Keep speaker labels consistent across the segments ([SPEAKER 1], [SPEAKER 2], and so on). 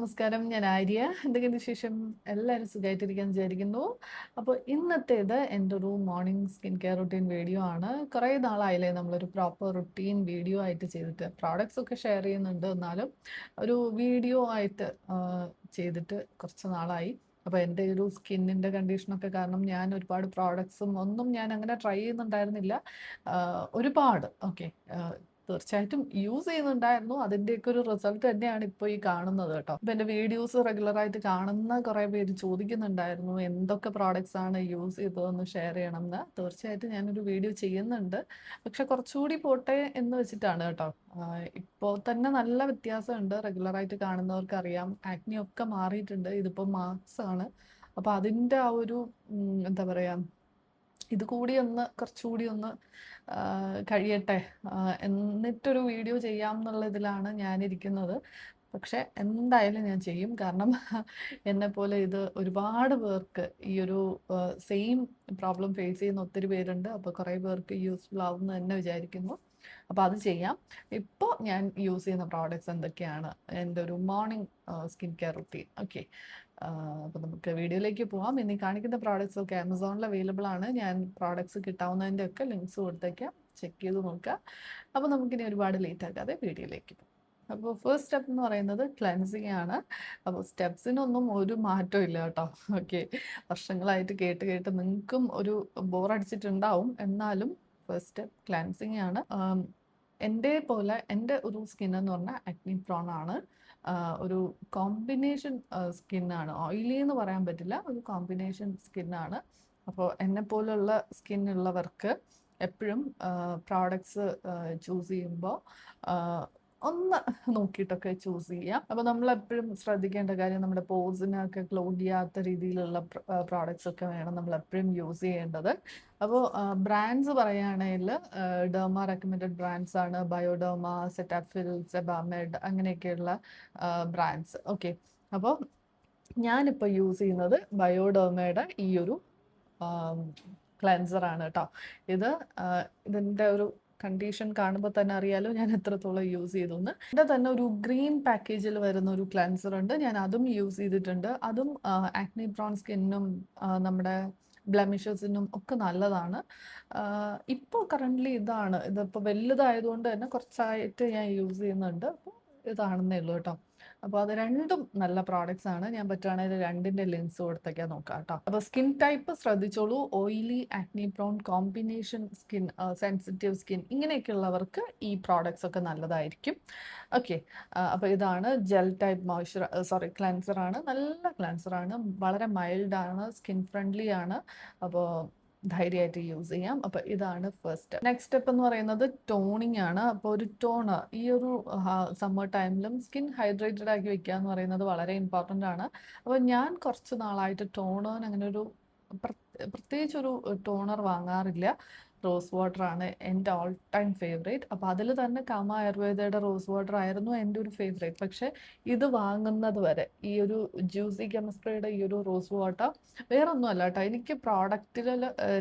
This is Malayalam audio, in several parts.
[SPEAKER 1] നമസ്കാരം, ഞാൻ ആര്യ. എന്തൊക്കെയുണ്ട് വിശേഷം? എല്ലാവരും സുഖമായിട്ടിരിക്കാൻ വിചാരിക്കുന്നു. അപ്പോൾ ഇന്നത്തേത് എൻ്റെ ഒരു morning skin care routine video ആണ്. കുറേ നാളായില്ലേ നമ്മളൊരു പ്രോപ്പർ റുട്ടീൻ വീഡിയോ ആയിട്ട് ചെയ്തിട്ട്. പ്രോഡക്ട്സ് ഒക്കെ ഷെയർ ചെയ്യുന്നുണ്ട്, എന്നാലും ഒരു വീഡിയോ ആയിട്ട് ചെയ്തിട്ട് കുറച്ച് നാളായി. അപ്പോൾ എൻ്റെ ഒരു സ്കിന്നിൻ്റെ കണ്ടീഷനൊക്കെ കാരണം ഞാൻ ഒരുപാട് പ്രോഡക്ട്സും ഒന്നും ഞാൻ അങ്ങനെ ട്രൈ ചെയ്യുന്നുണ്ടായിരുന്നില്ല. ഒരുപാട് ഓക്കെ, തീർച്ചയായിട്ടും യൂസ് ചെയ്യുന്നുണ്ടായിരുന്നു. അതിൻ്റെയൊക്കെ ഒരു റിസൾട്ട് തന്നെയാണ് ഇപ്പോൾ ഈ കാണുന്നത് കേട്ടോ. ഇപ്പം എൻ്റെ വീഡിയോസ് റെഗുലറായിട്ട് കാണുന്ന കുറേ പേര് ചോദിക്കുന്നുണ്ടായിരുന്നു എന്തൊക്കെ പ്രോഡക്റ്റ്സ് ആണ് യൂസ് ചെയ്തതെന്ന് ഷെയർ ചെയ്യണം എന്ന്. തീർച്ചയായിട്ടും ഞാനൊരു വീഡിയോ ചെയ്യുന്നുണ്ട്, പക്ഷെ കുറച്ചുകൂടി പോട്ടെ എന്ന് വെച്ചിട്ടാണ് കേട്ടോ. ഇപ്പോൾ തന്നെ നല്ല വ്യത്യാസമുണ്ട്. റെഗുലറായിട്ട് കാണുന്നവർക്ക് അറിയാം, ആക്നി ഒക്കെ മാറിയിട്ടുണ്ട്. ഇതിപ്പോൾ മാർക്സ് ആണ്. അപ്പോൾ അതിൻ്റെ ആ ഒരു എന്താ പറയുക, ഇത് കൂടി ഒന്ന് കുറച്ചുകൂടി ഒന്ന് കഴിയട്ടെ, എന്നിട്ടൊരു വീഡിയോ ചെയ്യാം എന്നുള്ള ഇതിലാണ് ഞാനിരിക്കുന്നത്. പക്ഷെ എന്തായാലും ഞാൻ ചെയ്യും, കാരണം എന്നെപ്പോലെ ഇത് ഒരുപാട് പേർക്ക് ഈ ഒരു സെയിം പ്രോബ്ലം ഫേസ് ചെയ്യുന്ന ഒത്തിരി പേരുണ്ട്. അപ്പോൾ കുറേ പേർക്ക് യൂസ്ഫുൾ ആവുമെന്ന് തന്നെ വിചാരിക്കുന്നു. അപ്പോൾ അത് ചെയ്യാം. ഇപ്പോൾ ഞാൻ യൂസ് ചെയ്യുന്ന പ്രോഡക്റ്റ്സ് എന്തൊക്കെയാണ്, എൻ്റെ ഒരു morning skin care routine. Okay, അപ്പോൾ നമുക്ക് വീഡിയോയിലേക്ക് പോവാം. ഇനി കാണിക്കുന്ന പ്രോഡക്റ്റ്സ് ഒക്കെ ആമസോണിൽ അവൈലബിൾ ആണ്. ഞാൻ പ്രോഡക്റ്റ്സ് കിട്ടാവുന്നതിൻ്റെ ഒക്കെ ലിങ്ക്സ് കൊടുത്തേക്കാം, ചെക്ക് ചെയ്ത് നോക്കുക. അപ്പോൾ നമുക്കിനി ഒരുപാട് ലേറ്റ് ആക്കാതെ വീഡിയോയിലേക്ക് പോകാം. അപ്പോൾ ഫസ്റ്റ് സ്റ്റെപ്പ് എന്ന് പറയുന്നത് ക്ലെൻസിങ് ആണ്. അപ്പോൾ സ്റ്റെപ്സിനൊന്നും ഒരു മാറ്റവും ഇല്ല കേട്ടോ. ഓക്കെ, വർഷങ്ങളായിട്ട് കേട്ട് കേട്ട് നിങ്ങൾക്കും ഒരു ബോറടിച്ചിട്ടുണ്ടാവും. എന്നാലും ഫസ്റ്റ് സ്റ്റെപ്പ് ക്ലെൻസിങ് ആണ്. എൻ്റെ പോലെ എൻ്റെ ഒരു സ്കിൻ എന്ന് പറഞ്ഞാൽ ആക്നി പ്രോൺ ആണ്. ഒരു കോമ്പിനേഷൻ സ്കിന്നാണ്. ഓയിലി എന്ന് പറയാൻ പറ്റില്ല, ഒരു കോമ്പിനേഷൻ സ്കിന്നാണ്. അപ്പോൾ എന്നെ പോലുള്ള സ്കിൻ ഉള്ളവർക്ക് എപ്പോഴും പ്രോഡക്ട്സ് ചൂസ് ചെയ്യുമ്പോൾ ഒന്ന് നോക്കിയിട്ടൊക്കെ ചൂസ് ചെയ്യാം. അപ്പോൾ നമ്മൾ എപ്പോഴും ശ്രദ്ധിക്കേണ്ട കാര്യം, നമ്മുടെ പോസിനൊക്കെ ക്ലോഗ് ചെയ്യാത്ത രീതിയിലുള്ള പ്രോഡക്ട്സ് ഒക്കെ വേണം നമ്മൾ എപ്പോഴും യൂസ് ചെയ്യേണ്ടത്. അപ്പോൾ ബ്രാൻഡ്സ് പറയുകയാണെങ്കിൽ ഡെർമ റെക്കമെൻഡഡ് ബ്രാൻഡ്സ് ആണ്. ബയോഡെർമ, സെറ്റാഫിൽ, സെബാമെഡ്, അങ്ങനെയൊക്കെയുള്ള ബ്രാൻഡ്സ്. ഓക്കെ, അപ്പോൾ ഞാനിപ്പോൾ യൂസ് ചെയ്യുന്നത് ബയോഡെർമയുടെ ഈ ഒരു ക്ലെൻസറാണ് കേട്ടോ. ഇതിൻ്റെ ഒരു കണ്ടീഷൻ കാണുമ്പോൾ തന്നെ അറിയാലോ ഞാൻ എത്രത്തോളം യൂസ് ചെയ്തു എന്ന്. എൻ്റെ തന്നെ ഒരു ഗ്രീൻ പാക്കേജിൽ വരുന്ന ഒരു ക്ലെൻസർ ഉണ്ട്, ഞാൻ അതും യൂസ് ചെയ്തിട്ടുണ്ട്. അതും ആക്നി പ്രോൺ സ്കിന്നും നമ്മുടെ ബ്ലെമിഷസിനും ഒക്കെ നല്ലതാണ്. ഇപ്പോൾ കറൻ്റ്ലി ഇതിപ്പോൾ വലുതായതുകൊണ്ട് തന്നെ കുറച്ചായിട്ട് ഞാൻ യൂസ് ചെയ്യുന്നുണ്ട്. അപ്പോൾ ഇതാണെന്നേ ഉള്ളൂ കേട്ടോ. അപ്പോൾ അത് രണ്ടും നല്ല പ്രോഡക്റ്റ്സ് ആണ്. ഞാൻ പറ്റുകയാണെങ്കിൽ രണ്ടിൻ്റെ ലിങ്ക്സ് കൊടുത്തേക്കാൻ നോക്കാം കേട്ടോ. അപ്പോൾ സ്കിൻ ടൈപ്പ് ശ്രദ്ധിച്ചോളൂ. Oily, acne prone, combination skin, sensitive skin, ഇങ്ങനെയൊക്കെയുള്ളവർക്ക് ഈ പ്രോഡക്റ്റ്സ് ഒക്കെ നല്ലതായിരിക്കും. ഓക്കെ, അപ്പോൾ ഇതാണ് ജെൽ ടൈപ്പ് ക്ലെൻസർ ആണ്. നല്ല ക്ലെൻസർ ആണ്, വളരെ മൈൽഡ് ആണ്, സ്കിൻ ഫ്രണ്ട്ലി ആണ്. അപ്പോൾ ധൈര്യമായിട്ട് യൂസ് ചെയ്യാം. അപ്പോൾ ഇതാണ് ഫസ്റ്റ്. നെക്സ്റ്റ് സ്റ്റെപ്പ് എന്ന് പറയുന്നത് ടോണിങ് ആണ്. അപ്പോൾ ഒരു ടോണർ ഈ ഒരു സമ്മർ ടൈമിലും സ്കിൻ ഹൈഡ്രേറ്റഡ് ആക്കി വെക്കുക എന്ന് പറയുന്നത് വളരെ ഇമ്പോർട്ടൻ്റ് ആണ്. അപ്പോൾ ഞാൻ കുറച്ച് നാളായിട്ട് ടോണറിന് അങ്ങനെ ഒരു പ്രത്യേകിച്ചൊരു ടോണർ വാങ്ങാറില്ല. റോസ് വാട്ടർ ആണ് എൻ്റെ ഓൾ ടൈം ഫേവറേറ്റ്. അപ്പോൾ അതിൽ തന്നെ കാമ ആയുർവേദയുടെ റോസ് വാട്ടർ ആയിരുന്നു എൻ്റെ ഒരു ഫേവറേറ്റ്. പക്ഷേ ഇത് വാങ്ങുന്നത് വരെ ഈ ഒരു ജ്യൂസി കെമിസ്ട്രിയുടെ ഈ ഒരു റോസ് വാട്ടർ വേറെ ഒന്നുമല്ല കേട്ടോ. എനിക്ക് പ്രോഡക്റ്റിൽ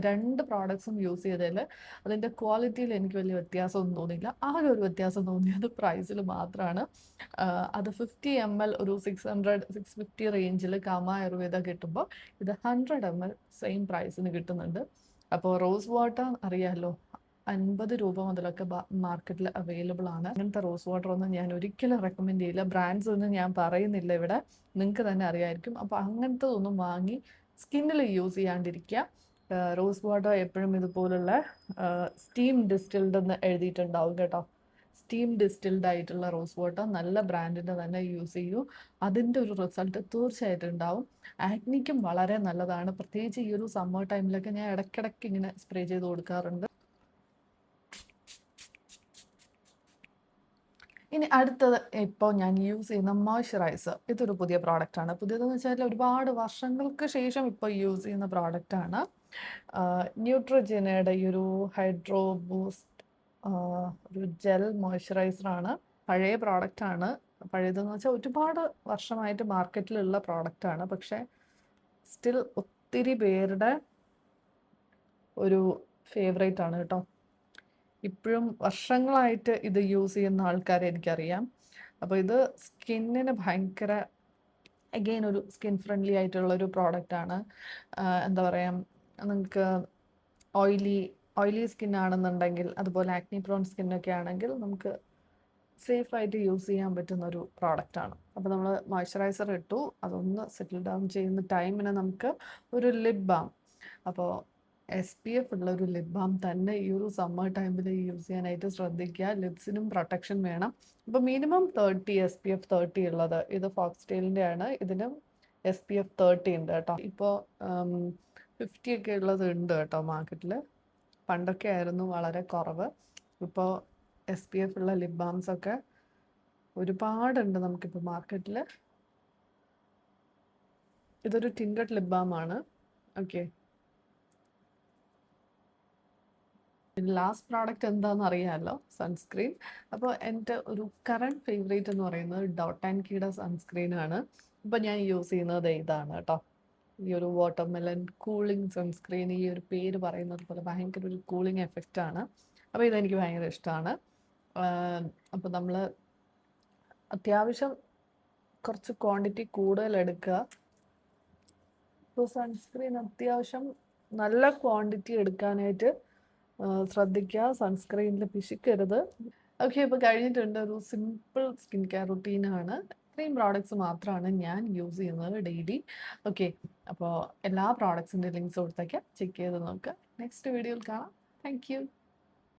[SPEAKER 1] രണ്ട് പ്രോഡക്ട്സും യൂസ് ചെയ്തതിൽ അതിൻ്റെ ക്വാളിറ്റിയിൽ എനിക്ക് വലിയ വ്യത്യാസമൊന്നും തോന്നിയില്ല. ആകെ ഒരു വ്യത്യാസം തോന്നിയത് പ്രൈസിൽ മാത്രമാണ്. അത് 50 ml ഒരു 650 റേഞ്ചിൽ കാമ ആയുർവേദ കിട്ടുമ്പോൾ ഇത് 100 ml സെയിം പ്രൈസിന് കിട്ടുന്നുണ്ട്. അപ്പോൾ റോസ് വാട്ടർ അറിയാമല്ലോ, 50 രൂപ മുതലൊക്കെ മാർക്കറ്റിൽ അവൈലബിൾ ആണ്. അങ്ങനത്തെ റോസ് വാട്ടർ ഒന്നും ഞാൻ ഒരിക്കലും റെക്കമെൻഡ് ചെയ്യില്ല. ബ്രാൻഡ്സ് ഒന്നും ഞാൻ പറയുന്നില്ല ഇവിടെ, നിങ്ങൾക്ക് തന്നെ അറിയാമായിരിക്കും. അപ്പോൾ അങ്ങനത്തെ ഒന്നും വാങ്ങി സ്കിന്നിൽ യൂസ് ചെയ്യാണ്ടിരിക്കുക. റോസ് വാട്ടർ എപ്പോഴും ഇതുപോലുള്ള സ്റ്റീം ഡിസ്റ്റിൽഡ് എന്ന് എഴുതിയിട്ടുണ്ടാവും കേട്ടോ. സ്റ്റീം ഡിസ്റ്റിൽഡ് ആയിട്ടുള്ള റോസ് വാട്ടർ നല്ല ബ്രാൻഡിൻ്റെ തന്നെ യൂസ് ചെയ്യൂ. അതിൻ്റെ ഒരു റിസൾട്ട് തീർച്ചയായിട്ടും ഉണ്ടാവും. ആക്നിക്കും വളരെ നല്ലതാണ്. പ്രത്യേകിച്ച് ഈ ഒരു സമ്മർ ടൈമിലൊക്കെ ഞാൻ ഇടയ്ക്കിടയ്ക്ക് ഇങ്ങനെ സ്പ്രേ ചെയ്ത് കൊടുക്കാറുണ്ട്. ഇനി അടുത്തത് ഇപ്പോൾ ഞാൻ യൂസ് ചെയ്യുന്ന മോയ്സ്ചറൈസർ. ഇതൊരു പുതിയ പ്രോഡക്റ്റാണ്. പുതിയതെന്ന് വെച്ചാൽ ഒരുപാട് വർഷങ്ങൾക്ക് ശേഷം ഇപ്പോൾ യൂസ് ചെയ്യുന്ന പ്രോഡക്റ്റാണ്. ന്യൂട്രജനയുടെ ഈ ഒരു ഹൈഡ്രോ ബൂസ്റ്റ് ഒരു ജെൽ മോയ്സ്ചറൈസറാണ്. പഴയ പ്രോഡക്റ്റാണ്. പഴയതെന്ന് വെച്ചാൽ ഒരുപാട് വർഷമായിട്ട് മാർക്കറ്റിലുള്ള പ്രോഡക്റ്റാണ്. പക്ഷേ സ്റ്റിൽ ഒത്തിരി പേരുടെ ഒരു ഫേവറേറ്റ് ആണ് കേട്ടോ. ഇപ്പോഴും വർഷങ്ങളായിട്ട് ഇത് യൂസ് ചെയ്യുന്ന ആൾക്കാരെ എനിക്കറിയാം. അപ്പോൾ ഇത് സ്കിന്നിന് ഭയങ്കര അഗെയിൻ ഒരു സ്കിൻ ഫ്രണ്ട്ലി ആയിട്ടുള്ള ഒരു പ്രോഡക്റ്റാണ്. എന്താ പറയുക, നിങ്ങൾക്ക് ഓയിലി സ്കിൻ ആണെന്നുണ്ടെങ്കിൽ, അതുപോലെ ആക്നി പ്രോൺ സ്കിന്നൊക്കെ ആണെങ്കിൽ നമുക്ക് സേഫായിട്ട് യൂസ് ചെയ്യാൻ പറ്റുന്ന ഒരു പ്രോഡക്റ്റാണ്. അപ്പോൾ നമ്മൾ മോയ്സ്ചറൈസർ ഇട്ടു, അതൊന്ന് സെറ്റിൽ ഡൗൺ ചെയ്യുന്ന ടൈമിന് നമുക്ക് ഒരു ലിപ് ബാം. അപ്പോൾ SPF ഉള്ള ഒരു ലിപ് ബാം തന്നെ ഈ ഒരു സമ്മർ ടൈമിൽ യൂസ് ചെയ്യാനായിട്ട് ശ്രദ്ധിക്കുക. ലിപ്സിനും പ്രൊട്ടക്ഷൻ വേണം. അപ്പോൾ മിനിമം 30 SPF 30 ഉള്ളത്. ഇത് ഫോക്സ്ടെയിലിൻ്റെ ആണ്. ഇതിനും SPF 30 ഉണ്ട് കേട്ടോ. ഇപ്പോൾ 50 ഒക്കെ ഉള്ളത് ഉണ്ട് കേട്ടോ മാർക്കറ്റിൽ. പണ്ടൊക്കെ ആയിരുന്നു വളരെ കുറവ്. ഇപ്പോൾ SPF ഉള്ള ലിപ് ബാംസ് ഒക്കെ ഒരുപാടുണ്ട് നമുക്കിപ്പോൾ മാർക്കറ്റിൽ. ഇതൊരു ടിൻറ്റഡ് ലിപ് ബാം ആണ്. ഓക്കെ, ലാസ്റ്റ് പ്രോഡക്റ്റ് എന്താണെന്ന് അറിയാമല്ലോ, സൺസ്ക്രീൻ. അപ്പോൾ എൻ്റെ ഒരു കറണ്ട് ഫേവറേറ്റ് എന്ന് പറയുന്നത് ഡോട്ട് ആൻഡ് കീയുടെ സൺസ്ക്രീൻ ആണ്. ഇപ്പോൾ ഞാൻ യൂസ് ചെയ്യുന്നത് ഇതാണ് കേട്ടോ, ഈ ഒരു വാട്ടർമെലൺ കൂളിംഗ് സൺസ്ക്രീൻ. ഈ ഒരു പേര് പറയുന്നത് പോലെ ഭയങ്കര ഒരു കൂളിംഗ് എഫക്റ്റ് ആണ്. അപ്പോൾ ഇതെനിക്ക് ഭയങ്കര ഇഷ്ടമാണ്. അപ്പോൾ നമ്മൾ അത്യാവശ്യം കുറച്ച് ക്വാണ്ടിറ്റി കൂടുതൽ എടുക്കുക. ഇപ്പോൾ സൺസ്ക്രീൻ അത്യാവശ്യം നല്ല ക്വാണ്ടിറ്റി എടുക്കാനായിട്ട് ശ്രദ്ധിക്കുക. സൺസ്ക്രീനിൽ പിശിക്കരുത്. ഓക്കെ, ഇപ്പോൾ കഴിഞ്ഞിട്ടുണ്ട്. ഒരു സിമ്പിൾ സ്കിൻ കെയർ റുട്ടീനാണ്. ഇത്രയും പ്രോഡക്റ്റ്സ് മാത്രമാണ് ഞാൻ യൂസ് ചെയ്യുന്നത് ഡെയിലി. ഓക്കെ, അപ്പോൾ എല്ലാ പ്രോഡക്ട്സിൻ്റെ ലിങ്ക്സ് കൊടുത്തേക്കാം, ചെക്ക് ചെയ്ത് നോക്കുക. നെക്സ്റ്റ് വീഡിയോയിൽ കാണാം. Thank you.